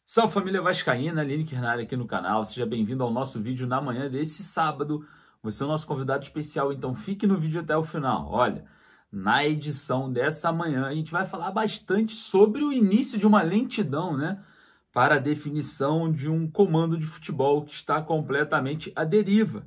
Salve família vascaína, Lineker na área aqui no canal, seja bem-vindo ao nosso vídeo na manhã desse sábado. Você é o nosso convidado especial, então fique no vídeo até o final. Olha, na edição dessa manhã a gente vai falar bastante sobre o início de uma lentidão, né? Para a definição de um comando de futebol que está completamente à deriva.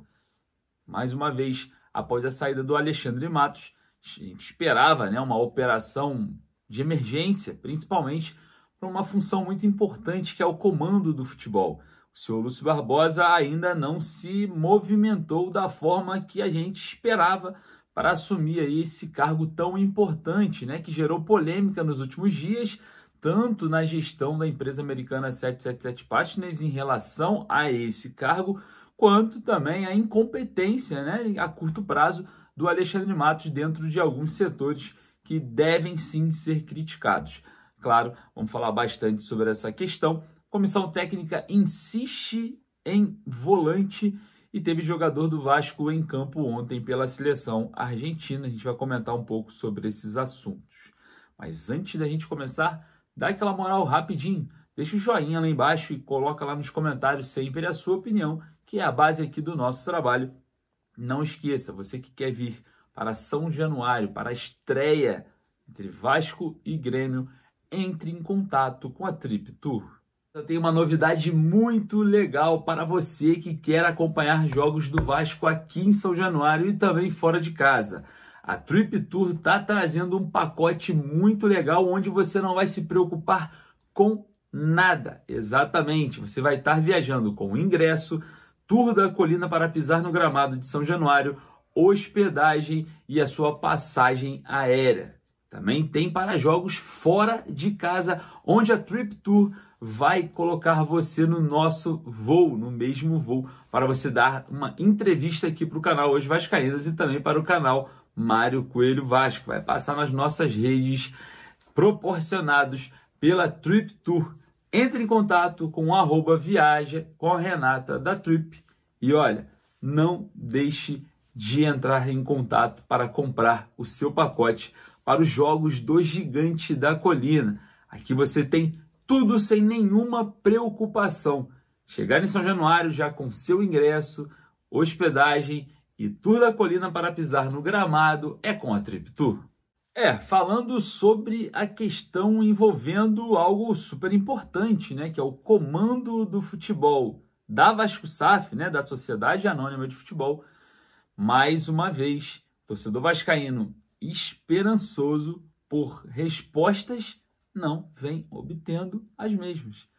Mais uma vez, após a saída do Alexandre Matos, a gente esperava, né, uma operação de emergência, principalmente para uma função muito importante que é o comando do futebol. O senhor Lúcio Barbosa ainda não se movimentou da forma que a gente esperava para assumir aí esse cargo tão importante, né, que gerou polêmica nos últimos dias, tanto na gestão da empresa americana 777 Partners em relação a esse cargo, quanto também a incompetência, né, a curto prazo do Alexandre Matos dentro de alguns setores que devem sim ser criticados. Claro, vamos falar bastante sobre essa questão. A comissão técnica insiste em volante e teve jogador do Vasco em campo ontem pela seleção argentina. A gente vai comentar um pouco sobre esses assuntos. Mas antes da gente começar, dá aquela moral rapidinho. Deixa o joinha lá embaixo e coloca lá nos comentários sempre a sua opinião, que é a base aqui do nosso trabalho. Não esqueça, você que quer vir para São Januário, para a estreia entre Vasco e Grêmio, entre em contato com a Trip Tour. Eu tenho uma novidade muito legal para você que quer acompanhar jogos do Vasco aqui em São Januário e também fora de casa. A Trip Tour está trazendo um pacote muito legal onde você não vai se preocupar com nada. Exatamente, você vai estar viajando com o ingresso, tour da colina para pisar no gramado de São Januário, hospedagem e a sua passagem aérea. Também tem para jogos fora de casa, onde a Trip Tour vai colocar você no nosso voo, no mesmo voo, para você dar uma entrevista aqui para o canal Hoje Vascaínas e também para o canal Mário Coelho Vasco. Vai passar nas nossas redes proporcionados pela Trip Tour. Entre em contato com @viaja com a Renata da Trip e olha, não deixe de entrar em contato para comprar o seu pacote para os jogos do Gigante da Colina. Aqui você tem tudo sem nenhuma preocupação. Chegar em São Januário já com seu ingresso, hospedagem e tour da colina para pisar no gramado é com a Trip Tour. Falando sobre a questão envolvendo algo super importante, né, que é o comando do futebol da VascoSAF, né, da Sociedade Anônima de Futebol. Mais uma vez, torcedor vascaíno esperançoso por respostas não vem obtendo as mesmas.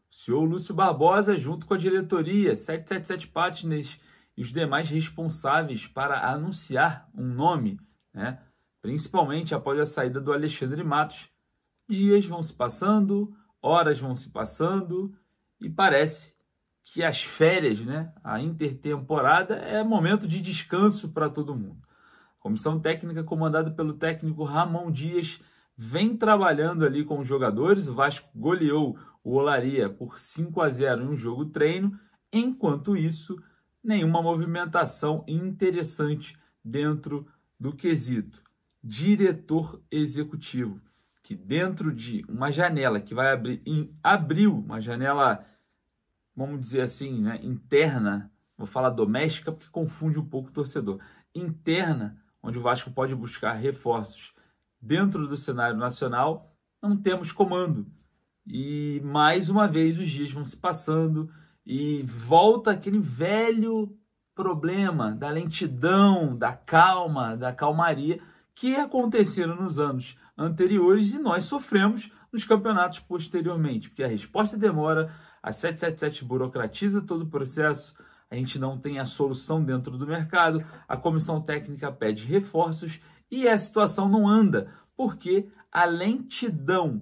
O senhor Lúcio Barbosa, junto com a diretoria, 777 Partners e os demais responsáveis para anunciar um nome, né, principalmente após a saída do Alexandre Matos, dias vão se passando, horas vão se passando e parece que as férias, né, a intertemporada é momento de descanso para todo mundo. A comissão técnica comandada pelo técnico Ramon Dias vem trabalhando ali com os jogadores. O Vasco goleou o Olaria por 5-0 em um jogo treino. Enquanto isso, nenhuma movimentação interessante dentro do quesito diretor executivo, que dentro de uma janela que vai abrir em abril, uma janela, vamos dizer assim, né, interna, vou falar doméstica porque confunde um pouco o torcedor, interna, onde o Vasco pode buscar reforços dentro do cenário nacional, não temos comando. E mais uma vez os dias vão se passando e volta aquele velho problema da lentidão, da calma, da calmaria que aconteceram nos anos anteriores e nós sofremos nos campeonatos posteriormente, porque a resposta demora, a 777 burocratiza todo o processo, a gente não tem a solução dentro do mercado, a comissão técnica pede reforços e a situação não anda, porque a lentidão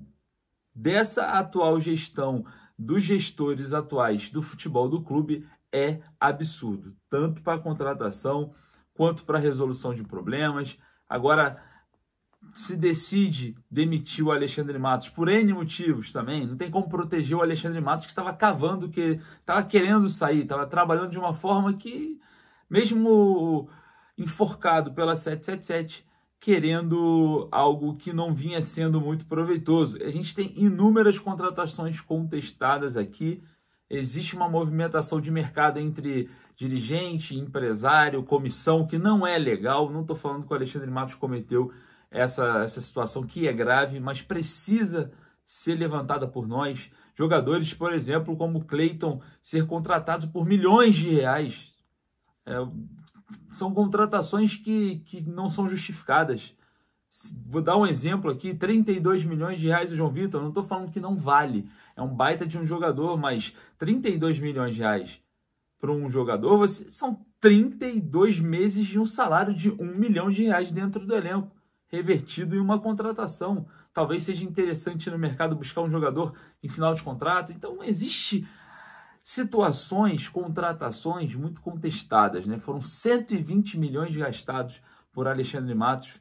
dessa atual gestão dos gestores atuais do futebol do clube é absurdo, tanto para a contratação quanto para a resolução de problemas. Agora se decide demitir o Alexandre Matos por N motivos também, não tem como proteger o Alexandre Matos que estava cavando, que estava querendo sair, estava trabalhando de uma forma que, mesmo enforcado pela 777, querendo algo que não vinha sendo muito proveitoso. A gente tem inúmeras contratações contestadas aqui, existe uma movimentação de mercado entre dirigente, empresário, comissão, que não é legal. Não estou falando que o Alexandre Matos cometeu essa situação que é grave, mas precisa ser levantada por nós. Jogadores, por exemplo, como o Cleiton, ser contratados por milhões de reais. São contratações que não são justificadas. Vou dar um exemplo aqui, 32 milhões de reais o João Vitor, não estou falando que não vale, é um baita de um jogador, mas 32 milhões de reais para um jogador, são 32 meses de um salário de 1 milhão de reais dentro do elenco, revertido em uma contratação. Talvez seja interessante no mercado buscar um jogador em final de contrato. Então, existe situações, contratações muito contestadas, né? Foram 120 milhões gastados por Alexandre Matos,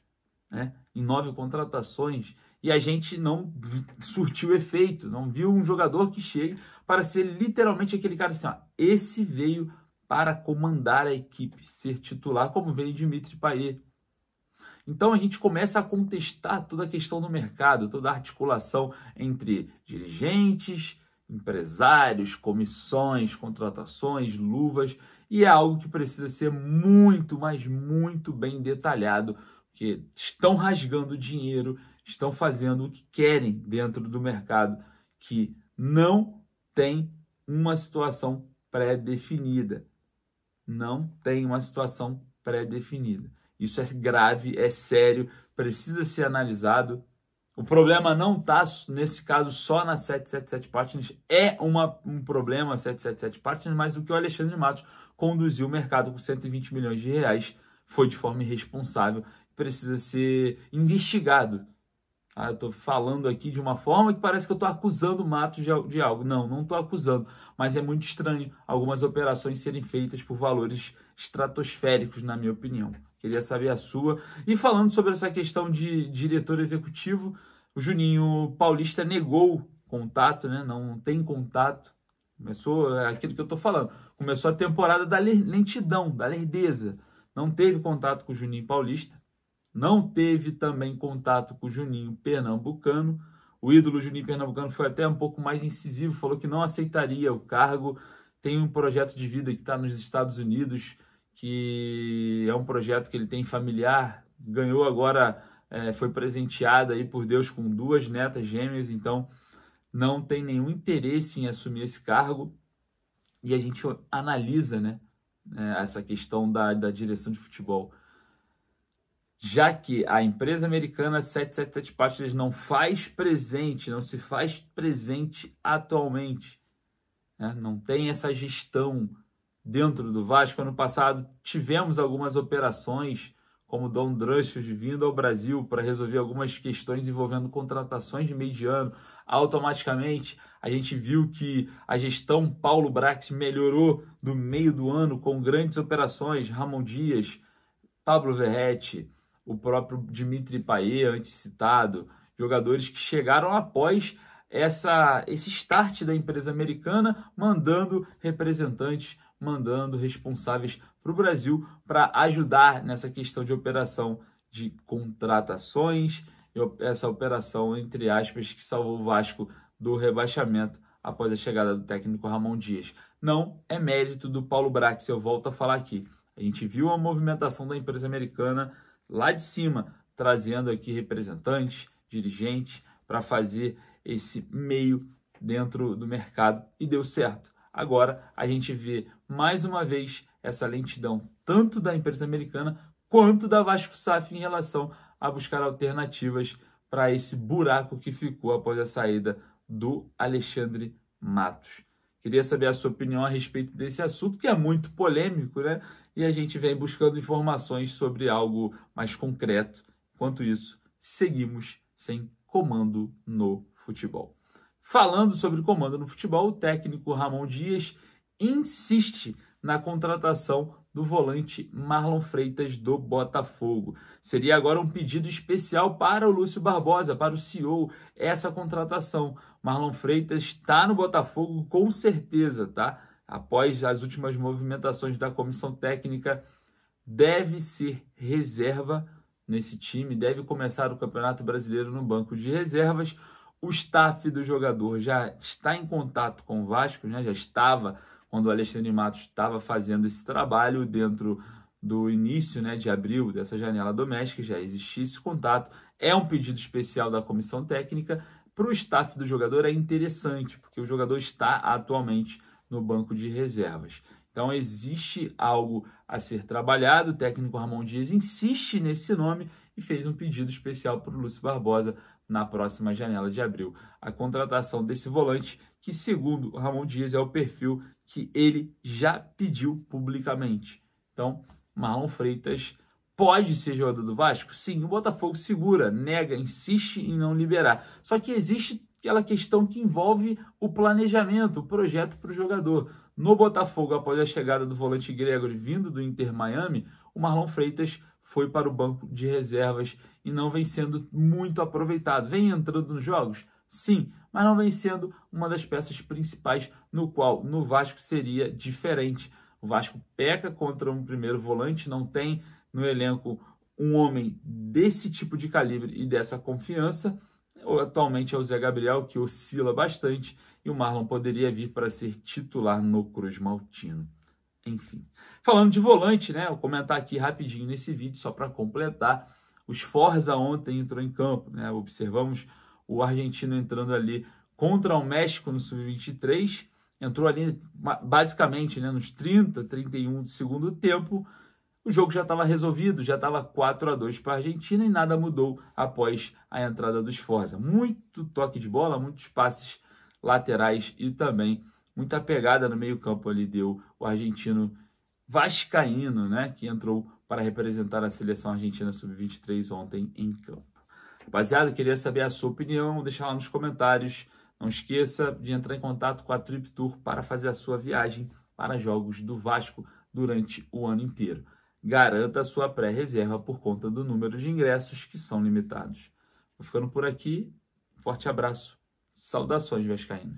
né, em 9 contratações, e a gente não surtiu efeito, não viu um jogador que chegue para ser literalmente aquele cara assim, ó, esse veio para comandar a equipe, ser titular, como veio Dimitri Payet. Então a gente começa a contestar toda a questão do mercado, toda a articulação entre dirigentes, empresários, comissões, contratações, luvas, e é algo que precisa ser muito, mas muito bem detalhado, porque estão rasgando dinheiro, estão fazendo o que querem dentro do mercado, que não tem uma situação pré-definida. Não tem uma situação pré-definida. Isso é grave, é sério, precisa ser analisado. O problema não está, nesse caso, só na 777 Partners. É um problema 777 Partners, mas o que o Alexandre Matos conduziu o mercado com 120 milhões de reais foi de forma irresponsável. Precisa ser investigado. Eu estou falando aqui de uma forma que parece que eu estou acusando o Matos de algo. Não estou acusando, mas é muito estranho algumas operações serem feitas por valores estratosféricos, na minha opinião. Queria saber a sua. E falando sobre essa questão de diretor executivo, o Juninho Paulista negou contato, né? Não tem contato. Começou aquilo que eu estou falando. Começou a temporada da lentidão, da lerdeza. Não teve contato com o Juninho Paulista. Não teve também contato com o Juninho Pernambucano. O ídolo Juninho Pernambucano foi até um pouco mais incisivo, falou que não aceitaria o cargo. Tem um projeto de vida que está nos Estados Unidos, que é um projeto que ele tem familiar, ganhou agora, foi presenteado aí por Deus com 2 netas gêmeas, então não tem nenhum interesse em assumir esse cargo. E a gente analisa, né, essa questão da direção de futebol. Já que a empresa americana 777 Partners não se faz presente atualmente, né? Não tem essa gestão dentro do Vasco. Ano passado tivemos algumas operações, como o Don Drusfield vindo ao Brasil para resolver algumas questões envolvendo contratações de meio de ano. Automaticamente a gente viu que a gestão Paulo Brax melhorou do meio do ano com grandes operações, Ramon Dias, Pablo Verratti, o próprio Dimitri Payet, antes citado, jogadores que chegaram após esse start da empresa americana, mandando representantes, mandando responsáveis para o Brasil para ajudar nessa questão de operação de contratações, essa operação, entre aspas, que salvou o Vasco do rebaixamento após a chegada do técnico Ramon Dias. Não é mérito do Paulo Brax, eu volto a falar aqui. A gente viu a movimentação da empresa americana lá de cima, trazendo aqui representantes, dirigentes, para fazer esse meio dentro do mercado, e deu certo. Agora a gente vê mais uma vez essa lentidão, tanto da empresa americana quanto da Vasco SAF em relação a buscar alternativas para esse buraco que ficou após a saída do Alexandre Matos. Queria saber a sua opinião a respeito desse assunto, que é muito polêmico, né? E a gente vem buscando informações sobre algo mais concreto. Enquanto isso, seguimos sem comando no futebol. Falando sobre comando no futebol, o técnico Ramon Dias insiste na contratação do volante Marlon Freitas do Botafogo. Seria agora um pedido especial para o Lúcio Barbosa, para o CEO, essa contratação. Marlon Freitas está no Botafogo com certeza, tá? Após as últimas movimentações da comissão técnica, deve ser reserva nesse time, deve começar o Campeonato Brasileiro no banco de reservas. O staff do jogador já está em contato com o Vasco, né? Já estava quando o Alexandre Matos estava fazendo esse trabalho dentro do início, né, de abril dessa janela doméstica, já existia esse contato. É um pedido especial da comissão técnica. Para o staff do jogador é interessante, porque o jogador está atualmente no banco de reservas. Então existe algo a ser trabalhado. O técnico Ramon Dias insiste nesse nome e fez um pedido especial para o Lúcio Barbosa na próxima janela de abril. A contratação desse volante, que segundo o Ramon Dias é o perfil que ele já pediu publicamente. Então, Marlon Freitas pode ser jogador do Vasco? Sim, o Botafogo segura, nega, insiste em não liberar. Só que existe aquela questão que envolve o planejamento, o projeto para o jogador. No Botafogo, após a chegada do volante Gregory vindo do Inter Miami, o Marlon Freitas foi para o banco de reservas e não vem sendo muito aproveitado. Vem entrando nos jogos? Sim, mas não vem sendo uma das peças principais, no qual no Vasco seria diferente. O Vasco peca contra um primeiro volante, não tem no elenco um homem desse tipo de calibre e dessa confiança. Atualmente é o Zé Gabriel, que oscila bastante, e o Marlon poderia vir para ser titular no Cruz Maltino. Enfim, falando de volante, né? Vou comentar aqui rapidinho nesse vídeo, só para completar. O Sforza ontem entrou em campo, né? Observamos o argentino entrando ali contra o México no Sub-23, entrou ali basicamente, né, nos 30, 31 do segundo tempo. O jogo já estava resolvido, já estava 4-2 para a Argentina e nada mudou após a entrada do Sforza. Muito toque de bola, muitos passes laterais e também muita pegada no meio-campo ali deu o argentino vascaíno, né, que entrou para representar a seleção argentina sub-23 ontem em campo. Rapaziada, queria saber a sua opinião, deixa lá nos comentários. Não esqueça de entrar em contato com a Trip Tour para fazer a sua viagem para jogos do Vasco durante o ano inteiro. Garanta a sua pré-reserva por conta do número de ingressos que são limitados. Vou ficando por aqui. Forte abraço. Saudações vascaínas.